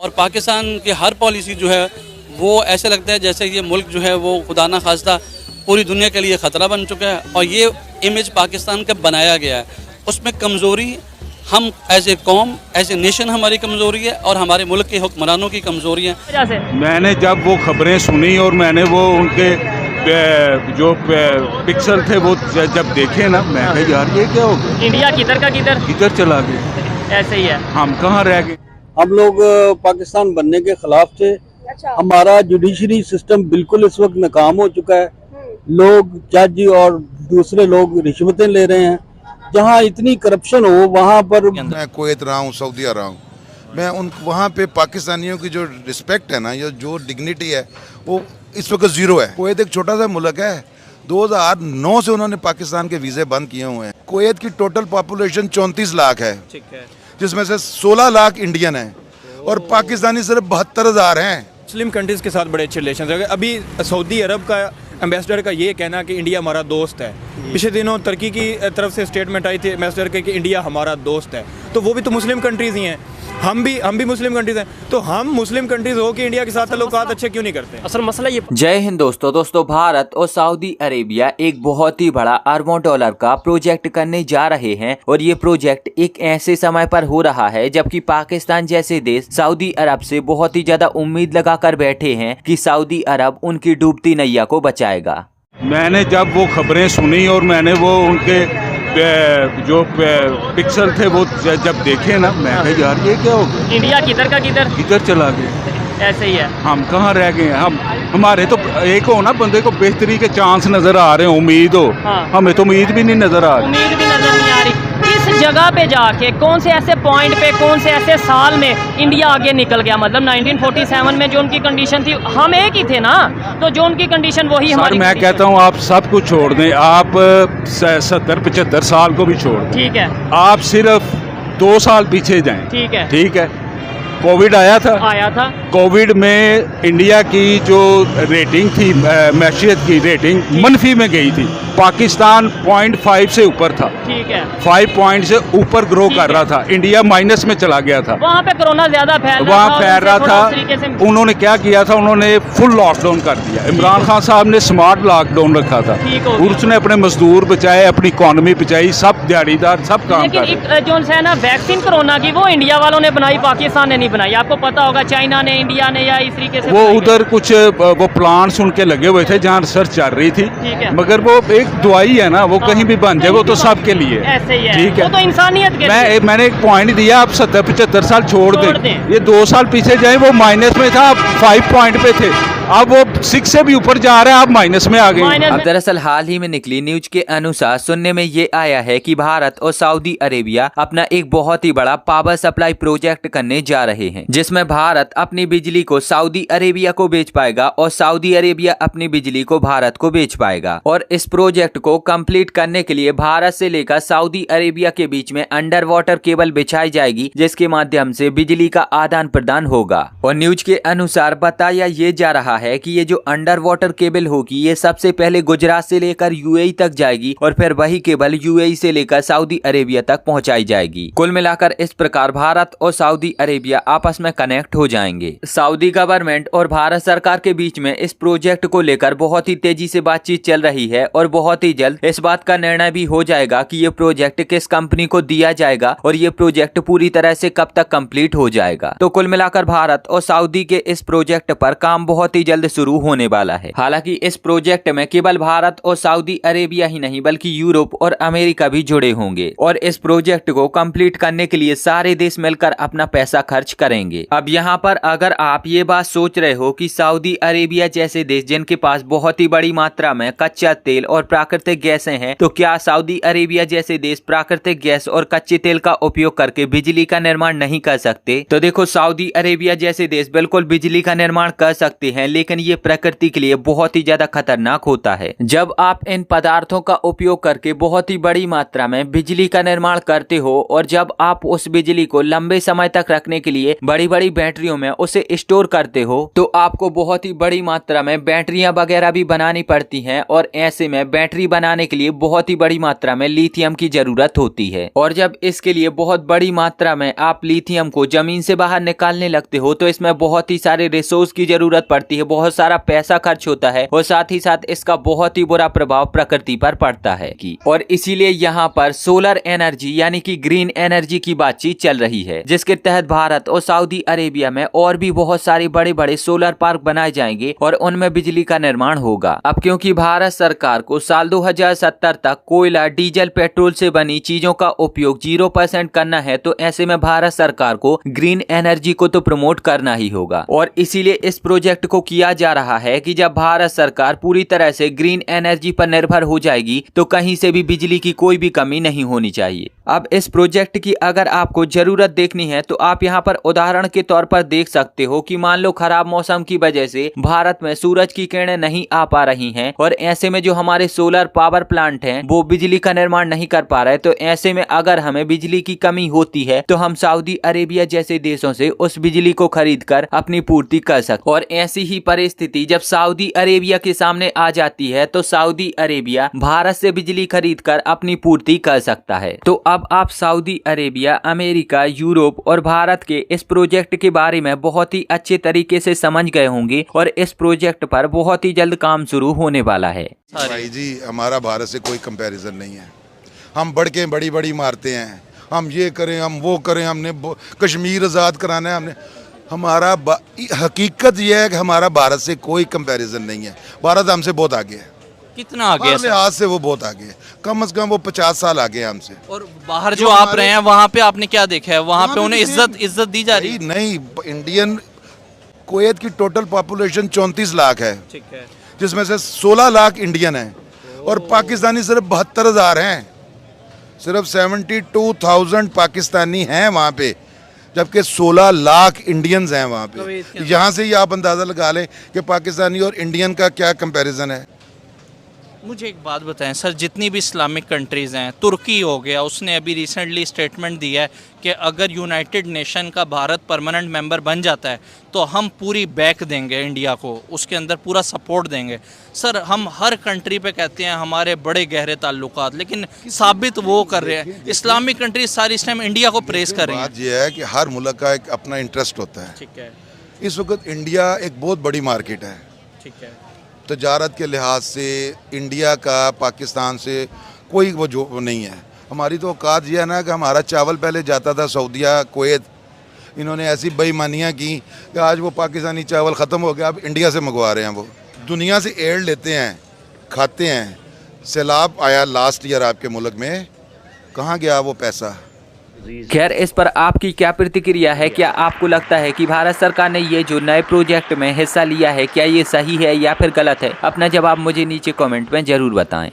और पाकिस्तान की हर पॉलिसी जो है वो ऐसे लगता है जैसे ये मुल्क जो है वो खुदा ना खास्ता पूरी दुनिया के लिए ख़तरा बन चुका है और ये इमेज पाकिस्तान का बनाया गया है। उसमें कमज़ोरी हम एज ए कौम एज ए नेशन हमारी कमज़ोरी है और हमारे मुल्क के हुक्मरानों की कमज़ोरी है। मैंने जब वो खबरें सुनी और मैंने वो उनके जो पिक्सल थे वो जब देखे ना, मैं कहा यार ये क्या हो गया, इंडिया किधर चला गया, ऐसे ही है। हम कहाँ रह गए। हम लोग पाकिस्तान बनने के खिलाफ थे। हमारा जुडिशरी सिस्टम बिल्कुल इस वक्त नाकाम हो चुका है। लोग जज और दूसरे लोग रिश्वतें ले रहे हैं। जहाँ इतनी करप्शन हो वहाँ पर मैं कुवैत रहा हूँ, सऊदी रहा हूँ, मैं उन वहाँ पे पाकिस्तानियों की जो रिस्पेक्ट है ना, या जो डिग्निटी है, वो इस वक्त ज़ीरो है। कुवैत एक छोटा सा मुल्क है, 2009 से उन्होंने पाकिस्तान के वीज़े बंद किए हुए हैं। कुवैत की टोटल पॉपुलेशन 34 लाख है, जिसमें से 16 लाख इंडियन है और पाकिस्तानी सिर्फ 72,000 हैं। मुस्लिम कंट्रीज़ के साथ बड़े अच्छे रिलेशन है। अभी सऊदी अरब का एम्बेसडर का ये कहना कि इंडिया हमारा दोस्त है। पिछले दिनों तुर्की की तरफ से स्टेटमेंट आई थी एम्बेसडर के कि इंडिया हमारा दोस्त है। तो वो भी तो मुस्लिम कंट्रीज़ ही हैं, हम भी मुस्लिम कंट्रीज़ हैं। तो हम मुस्लिम कंट्रीज़ हो कि इंडिया के साथ ताल्लुकात अच्छे क्यों नहीं करते? असल मसला ये। जय हिंद दोस्तों, भारत और सऊदी अरेबिया एक बहुत ही बड़ा अरबों डॉलर का प्रोजेक्ट करने जा रहे हैं और ये प्रोजेक्ट एक ऐसे समय पर हो रहा है जबकि पाकिस्तान जैसे देश सऊदी अरब से बहुत ही ज्यादा उम्मीद लगाकर बैठे हैं कि सऊदी अरब उनकी डूबती नैया को बचाएगा। मैंने जब वो खबरें सुनी और मैंने वो उनके जो पिक्सल थे वो जब देखे ना, मैं कहा यार ये क्या हो गया, इंडिया किधर चला गया, ऐसे ही है। हम कहाँ रह गए। हमारे तो एक हो ना, बंदे को बेहतरी के चांस नजर आ रहे हो, उम्मीद हो। हमें तो उम्मीद भी नहीं नजर आ रही। उम्मीद भी नजर नहीं आ रही। इस जगह पे जाके कौन से ऐसे पॉइंट पे, कौन से ऐसे साल में इंडिया आगे निकल गया? मतलब 1947 में जो उनकी कंडीशन थी, हम एक ही थे ना, तो जो उनकी कंडीशन वही हमारी। मैं कहता हूँ आप सब कुछ छोड़ दें, आप 70-75 साल को भी छोड़ दें। ठीक है, आप सिर्फ 2 साल पीछे जाएं। ठीक है। कोविड आया था। कोविड में इंडिया की जो रेटिंग थी, मैशियत की रेटिंग मनफी में गई थी। पाकिस्तान 0.5 से ऊपर था। ठीक है। 5 पॉइंट से ऊपर ग्रो कर रहा था। इंडिया माइनस में चला गया था। वहाँ पे कोरोना ज्यादा फैल रहा था। उन्होंने क्या किया था, उन्होंने फुल लॉकडाउन कर दिया। इमरान खान साहब ने स्मार्ट लॉकडाउन रखा था और उसने अपने मजदूर बचाए, अपनी इकॉनमी बचाई, सब दिहाड़ीदार सब काम कर रहे। जो है ना वैक्सीन कोरोना की, वो इंडिया वालों ने बनाई, पाकिस्तान ने नहीं बनाई। आपको पता होगा, चाइना ने, इंडिया ने, या इस तरीके से वो उधर कुछ वो प्लांट्स उनके लगे हुए थे जहाँ रिसर्च चल रही थी। मगर वो एक दवाई है ना, वो कहीं भी बन जाए, वो तो सबके लिए ऐसे ही है। ठीक है, वो तो इंसानियत के लिए। मैंने एक पॉइंट दिया, आप 70-75 साल छोड़ दें। ये 2 साल पीछे जाए, वो माइनस में था, 5 पॉइंट पे थे, अब वो 6 से भी ऊपर जा रहा है, आप माइनस में आ गए। अब दरअसल हाल ही में निकली न्यूज के अनुसार सुनने में ये आया है कि भारत और सऊदी अरेबिया अपना एक बहुत ही बड़ा पावर सप्लाई प्रोजेक्ट करने जा रहे हैं, जिसमें भारत अपनी बिजली को सऊदी अरेबिया को बेच पाएगा और सऊदी अरेबिया अपनी बिजली को भारत को बेच पाएगा। और इस प्रोजेक्ट को कंप्लीट करने के लिए भारत से लेकर सऊदी अरेबिया के बीच में अंडर वाटर केबल बिछाई जाएगी, जिसके माध्यम से बिजली का आदान प्रदान होगा। और न्यूज के अनुसार बताया ये जा रहा है कि ये जो अंडर वाटर केबल होगी, ये सबसे पहले गुजरात से लेकर यूएई तक जाएगी और फिर वही केबल यूएई से लेकर सऊदी अरेबिया तक पहुंचाई जाएगी। कुल मिलाकर इस प्रकार भारत और सऊदी अरेबिया आपस में कनेक्ट हो जाएंगे। सऊदी गवर्नमेंट और भारत सरकार के बीच में इस प्रोजेक्ट को लेकर बहुत ही तेजी से बातचीत चल रही है और बहुत ही जल्द इस बात का निर्णय भी हो जाएगा कि ये प्रोजेक्ट किस कंपनी को दिया जाएगा और ये प्रोजेक्ट पूरी तरह से कब तक कंप्लीट हो जाएगा। तो कुल मिलाकर भारत और सऊदी के इस प्रोजेक्ट पर काम बहुत ही जल्द शुरू होने वाला है। हालांकि इस प्रोजेक्ट में केवल भारत और सऊदी अरेबिया ही नहीं बल्कि यूरोप और अमेरिका भी जुड़े होंगे और इस प्रोजेक्ट को कंप्लीट करने के लिए सारे देश मिलकर अपना पैसा खर्च करेंगे। अब यहाँ पर अगर आप ये बात सोच रहे हो कि सऊदी अरेबिया जैसे देश जिनके पास बहुत ही बड़ी मात्रा में कच्चा तेल और प्राकृतिक गैसें हैं, तो क्या सऊदी अरेबिया जैसे देश प्राकृतिक गैस और कच्चे तेल का उपयोग करके बिजली का निर्माण नहीं कर सकते? तो देखो, सऊदी अरेबिया जैसे देश बिल्कुल बिजली का निर्माण कर सकते हैं, लेकिन ये प्रकृति के लिए बहुत ही ज्यादा खतरनाक होता है। जब आप इन पदार्थों का उपयोग करके बहुत ही बड़ी मात्रा में बिजली का निर्माण करते हो और जब आप उस बिजली को लंबे समय तक रखने के लिए बड़ी बड़ी बैटरियों में उसे स्टोर करते हो तो आपको बहुत ही बड़ी मात्रा में बैटरियां वगैरह भी बनानी पड़ती हैं और ऐसे में बैटरी बनाने के लिए बहुत ही बड़ी मात्रा में लिथियम की जरूरत होती है। और जब इसके लिए बहुत बड़ी मात्रा में आप लिथियम को जमीन से बाहर निकालने लगते हो तो इसमें बहुत ही सारे रिसोर्स की जरूरत पड़ती है, बहुत सारा पैसा खर्च होता है और साथ ही साथ इसका बहुत ही बुरा प्रभाव प्रकृति पर पड़ता है और इसीलिए यहाँ पर सोलर एनर्जी यानी कि ग्रीन एनर्जी की बातचीत चल रही है, जिसके तहत भारत और सऊदी अरेबिया में और भी बहुत सारे बड़े बड़े सोलर पार्क बनाए जाएंगे और उनमें बिजली का निर्माण होगा। अब क्योंकि भारत सरकार को साल 2070 तक कोयला, डीजल, पेट्रोल से बनी चीजों का उपयोग 0% करना है तो ऐसे में भारत सरकार को ग्रीन एनर्जी को तो प्रमोट करना ही होगा और इसीलिए इस प्रोजेक्ट को किया जा रहा है कि जब भारत सरकार पूरी तरह से ग्रीन एनर्जी पर निर्भर हो जाएगी तो कहीं से भी बिजली की कोई भी कमी नहीं होनी चाहिए। अब इस प्रोजेक्ट की अगर आपको जरूरत देखनी है तो आप यहाँ पर उदाहरण के तौर पर देख सकते हो कि मान लो खराब मौसम की वजह से भारत में सूरज की किरणें नहीं आ पा रही हैं और ऐसे में जो हमारे सोलर पावर प्लांट हैं वो बिजली का निर्माण नहीं कर पा रहे, तो ऐसे में अगर हमें बिजली की कमी होती है तो हम सऊदी अरेबिया जैसे देशों से उस बिजली को खरीद कर अपनी पूर्ति कर सकते। और ऐसी ही परिस्थिति जब सऊदी अरेबिया के सामने आ जाती है तो सऊदी अरेबिया भारत से बिजली खरीद कर अपनी पूर्ति कर सकता है। तो अब आप सऊदी अरेबिया, अमेरिका, यूरोप और भारत के इस प्रोजेक्ट के बारे में बहुत ही अच्छे तरीके से समझ गए होंगे और इस प्रोजेक्ट पर बहुत ही जल्द काम शुरू होने वाला है। भाई जी, हमारा भारत से कोई कंपैरिजन नहीं है। हम बढ़ के बड़ी बड़ी मारते हैं, हम ये करें, हम वो करें, हमने कश्मीर आज़ाद कराना है, हमने हमारा हकीकत यह है कि हमारा भारत से कोई कंपैरिजन नहीं है। भारत हमसे बहुत आगे है। कितना आगे है? आज से वो बहुत आगे है, कम से कम वो 50 साल आगे है हमसे। और बाहर जो आप रहे हैं वहाँ पे आपने क्या देखा है? वहाँ पे उन्हें इज्जत दी जा रही है? नहीं, इंडियन कुवैत की टोटल पॉपुलेशन 34 लाख है, ठीक है, जिसमें से 16 लाख इंडियन हैं और पाकिस्तानी सिर्फ 72,000 हैं। सिर्फ 72,000 पाकिस्तानी हैं वहाँ पे, जबकि 16 लाख इंडियंस हैं वहाँ पे। यहाँ से ही आप अंदाज़ा लगा लें कि पाकिस्तानी और इंडियन का क्या कंपैरिजन है। मुझे एक बात बताएं सर, जितनी भी इस्लामिक कंट्रीज़ हैं, तुर्की हो गया, उसने अभी रिसेंटली स्टेटमेंट दिया है कि अगर यूनाइटेड नेशन का भारत परमानेंट मेंबर बन जाता है तो हम पूरी बैक देंगे इंडिया को, उसके अंदर पूरा सपोर्ट देंगे। सर, हम हर कंट्री पे कहते हैं हमारे बड़े गहरे ताल्लुकात, लेकिन साबित वो कर रहे हैं इस्लामिक कंट्री सारी इस टाइम इंडिया को प्रेस कर रही है। बात यह है कि हर मुल्क का एक अपना इंटरेस्ट होता है। ठीक है, इस वक्त इंडिया एक बहुत बड़ी मार्केट है। ठीक है, तजारत के लिहाज से इंडिया का पाकिस्तान से कोई वो नहीं है। हमारी तो औकात यह है ना कि हमारा चावल पहले जाता था सऊदीया, कुवैत। इन्होंने ऐसी बेईमानियाँ की कि आज वो पाकिस्तानी चावल ख़त्म हो गया, अब इंडिया से मंगवा रहे हैं। वो दुनिया से एड लेते हैं, खाते हैं। सैलाब आया लास्ट ईयर आपके मुल्क में, कहाँ गया वो पैसा? खैर, इस पर आपकी क्या प्रतिक्रिया है? क्या आपको लगता है कि भारत सरकार ने ये जो नए प्रोजेक्ट में हिस्सा लिया है क्या ये सही है या फिर गलत है? अपना जवाब मुझे नीचे कमेंट में जरूर बताएं।